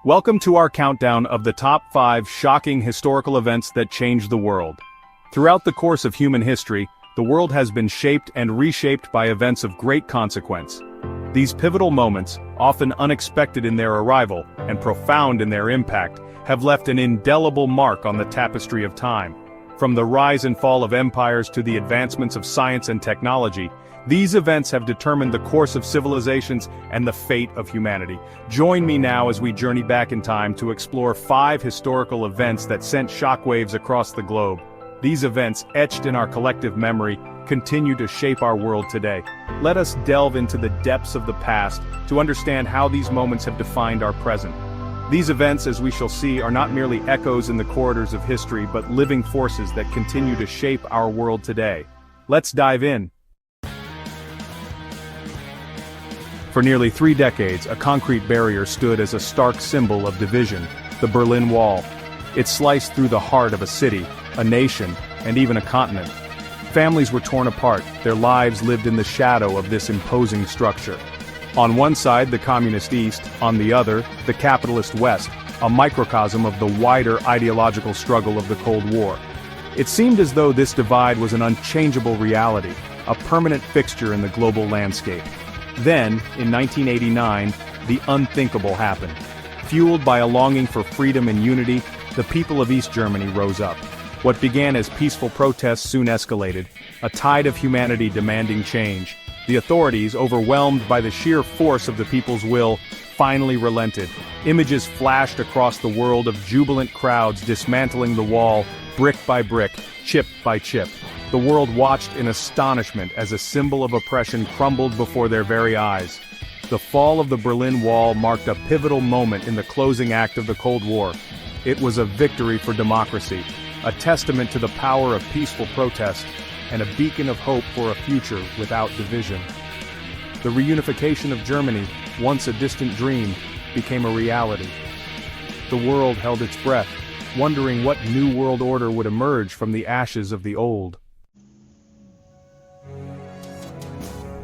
Welcome to our countdown of the top 5 shocking historical events that changed the world. Throughout the course of human history, the world has been shaped and reshaped by events of great consequence. These pivotal moments, often unexpected in their arrival and profound in their impact, have left an indelible mark on the tapestry of time. From the rise and fall of empires to the advancements of science and technology, these events have determined the course of civilizations and the fate of humanity. Join me now as we journey back in time to explore 5 historical events that sent shockwaves across the globe. These events, etched in our collective memory, continue to shape our world today. Let us delve into the depths of the past to understand how these moments have defined our present. These events, as we shall see, are not merely echoes in the corridors of history but living forces that continue to shape our world today. Let's dive in. For nearly 3 decades, a concrete barrier stood as a stark symbol of division, the Berlin Wall. It sliced through the heart of a city, a nation, and even a continent. Families were torn apart, their lives lived in the shadow of this imposing structure. On one side, the communist East, on the other, the capitalist West, a microcosm of the wider ideological struggle of the Cold War. It seemed as though this divide was an unchangeable reality, a permanent fixture in the global landscape. Then, in 1989, the unthinkable happened. Fueled by a longing for freedom and unity, the people of East Germany rose up. What began as peaceful protests soon escalated, a tide of humanity demanding change. The authorities, overwhelmed by the sheer force of the people's will, finally relented. Images flashed across the world of jubilant crowds dismantling the wall, brick by brick, chip by chip. The world watched in astonishment as a symbol of oppression crumbled before their very eyes. The fall of the Berlin Wall marked a pivotal moment in the closing act of the Cold War. It was a victory for democracy, a testament to the power of peaceful protest, and a beacon of hope for a future without division. The reunification of Germany, once a distant dream, became a reality. The world held its breath, wondering what new world order would emerge from the ashes of the old.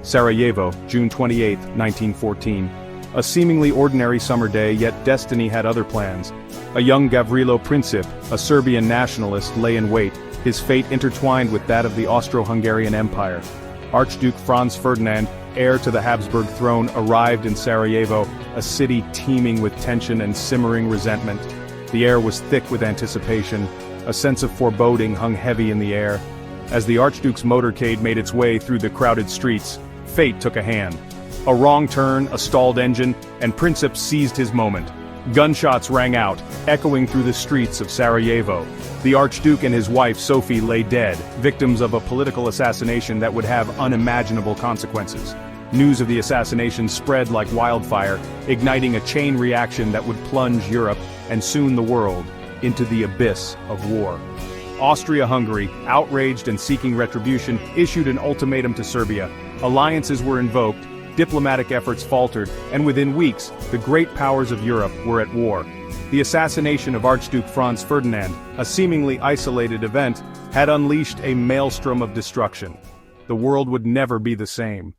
Sarajevo, June 28, 1914. A seemingly ordinary summer day, yet destiny had other plans. A young Gavrilo Princip, a Serbian nationalist, lay in wait, his fate intertwined with that of the Austro-Hungarian Empire. Archduke Franz Ferdinand, heir to the Habsburg throne, arrived in Sarajevo, a city teeming with tension and simmering resentment. The air was thick with anticipation. A sense of foreboding hung heavy in the air. As the Archduke's motorcade made its way through the crowded streets, fate took a hand. A wrong turn, a stalled engine, and Princip seized his moment. Gunshots rang out, echoing through the streets of Sarajevo. The Archduke and his wife Sophie lay dead, victims of a political assassination that would have unimaginable consequences. News of the assassination spread like wildfire, igniting a chain reaction that would plunge Europe, and soon the world, into the abyss of war. Austria-Hungary, outraged and seeking retribution, issued an ultimatum to Serbia. Alliances were invoked, diplomatic efforts faltered, and within weeks, the great powers of Europe were at war. The assassination of Archduke Franz Ferdinand, a seemingly isolated event, had unleashed a maelstrom of destruction. The world would never be the same.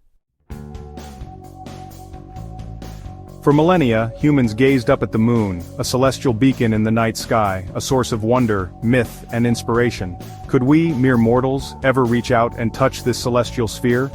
For millennia, humans gazed up at the moon, a celestial beacon in the night sky, a source of wonder, myth, and inspiration. Could we, mere mortals, ever reach out and touch this celestial sphere?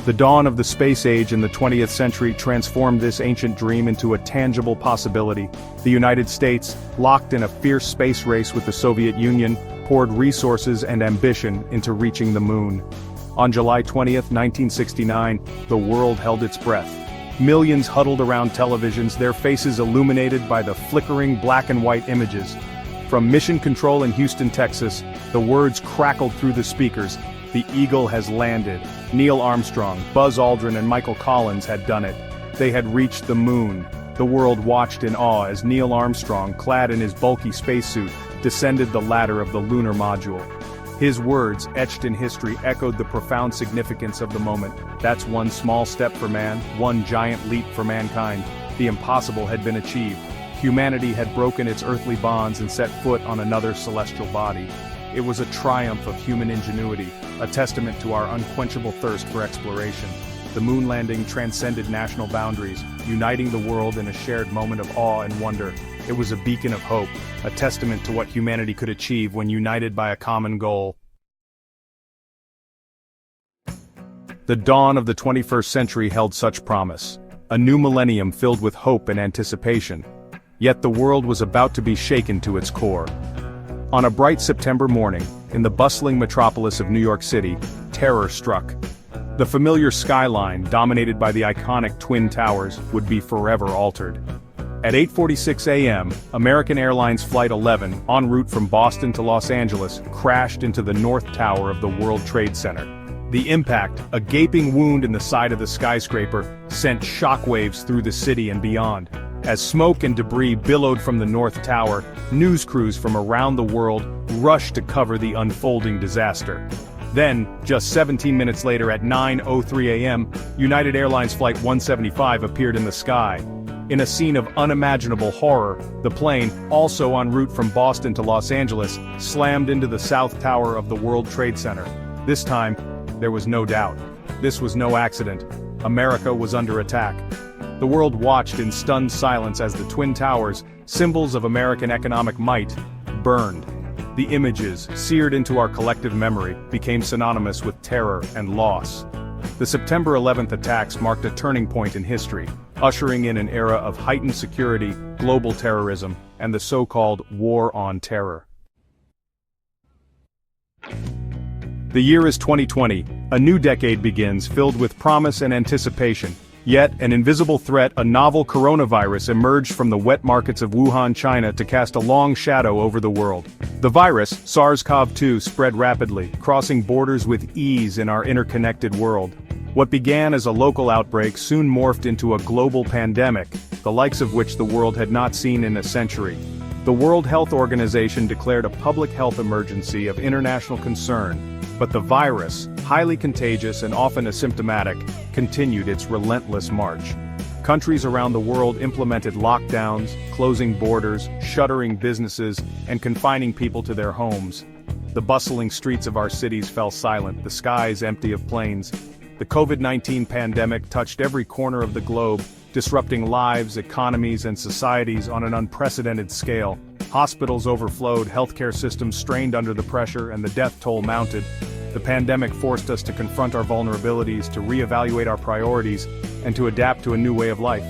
The dawn of the space age in the 20th century transformed this ancient dream into a tangible possibility. The United States, locked in a fierce space race with the Soviet Union, poured resources and ambition into reaching the moon. On July 20, 1969, the world held its breath. Millions huddled around televisions, their faces illuminated by the flickering black and white images. From Mission Control in Houston, Texas, the words crackled through the speakers. The Eagle has landed. Neil Armstrong, Buzz Aldrin and Michael Collins had done it. They had reached the moon. The world watched in awe as Neil Armstrong, clad in his bulky spacesuit, descended the ladder of the lunar module. His words, etched in history, echoed the profound significance of the moment. That's one small step for man, one giant leap for mankind. The impossible had been achieved. Humanity had broken its earthly bonds and set foot on another celestial body. It was a triumph of human ingenuity, a testament to our unquenchable thirst for exploration. the moon landing transcended national boundaries, uniting the world in a shared moment of awe and wonder. It was a beacon of hope, a testament to what humanity could achieve when united by a common goal. The dawn of the 21st century held such promise, a new millennium filled with hope and anticipation. Yet the world was about to be shaken to its core. On a bright September morning, in the bustling metropolis of New York City, terror struck. The familiar skyline, dominated by the iconic Twin Towers, would be forever altered. At 8:46 a.m., American Airlines Flight 11, en route from Boston to Los Angeles, crashed into the North Tower of the World Trade Center. The impact, a gaping wound in the side of the skyscraper, sent shockwaves through the city and beyond. As smoke and debris billowed from the North Tower, news crews from around the world rushed to cover the unfolding disaster. Then, just 17 minutes later at 9:03 a.m., United Airlines Flight 175 appeared in the sky. In a scene of unimaginable horror, the plane, also en route from Boston to Los Angeles, slammed into the South Tower of the World Trade Center. This time, there was no doubt. This was no accident. America was under attack. The world watched in stunned silence as the Twin Towers, symbols of American economic might, burned. The images, seared into our collective memory, became synonymous with terror and loss. The September 11th attacks marked a turning point in history, ushering in an era of heightened security, global terrorism, and the so-called War on Terror. The year is 2020, a new decade begins filled with promise and anticipation. Yet, an invisible threat, a novel coronavirus, emerged from the wet markets of Wuhan, China to cast a long shadow over the world. The virus, SARS-CoV-2, spread rapidly, crossing borders with ease in our interconnected world. What began as a local outbreak soon morphed into a global pandemic, the likes of which the world had not seen in a century. The World Health Organization declared a public health emergency of international concern, but the virus, highly contagious and often asymptomatic, continued its relentless march. Countries around the world implemented lockdowns, closing borders, shuttering businesses, and confining people to their homes. The bustling streets of our cities fell silent, the skies empty of planes. The COVID-19 pandemic touched every corner of the globe, disrupting lives, economies, and societies on an unprecedented scale. Hospitals overflowed, healthcare systems strained under the pressure, and the death toll mounted. The pandemic forced us to confront our vulnerabilities, to reevaluate our priorities, and to adapt to a new way of life.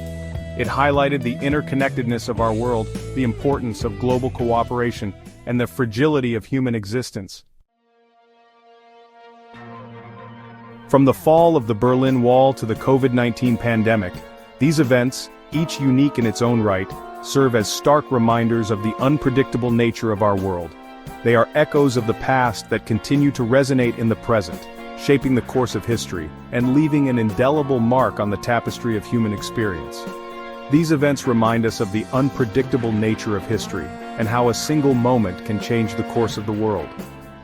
It highlighted the interconnectedness of our world, the importance of global cooperation, and the fragility of human existence. From the fall of the Berlin Wall to the COVID-19 pandemic, these events, each unique in its own right, serve as stark reminders of the unpredictable nature of our world. They are echoes of the past that continue to resonate in the present, shaping the course of history, and leaving an indelible mark on the tapestry of human experience. These events remind us of the unpredictable nature of history, and how a single moment can change the course of the world.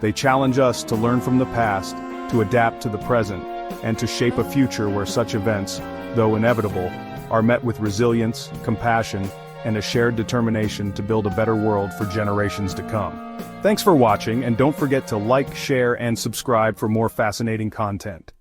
They challenge us to learn from the past, to adapt to the present, and to shape a future where such events, though inevitable, are met with resilience, compassion, and a shared determination to build a better world for generations to come. Thanks for watching, and don't forget to like, share, and subscribe for more fascinating content.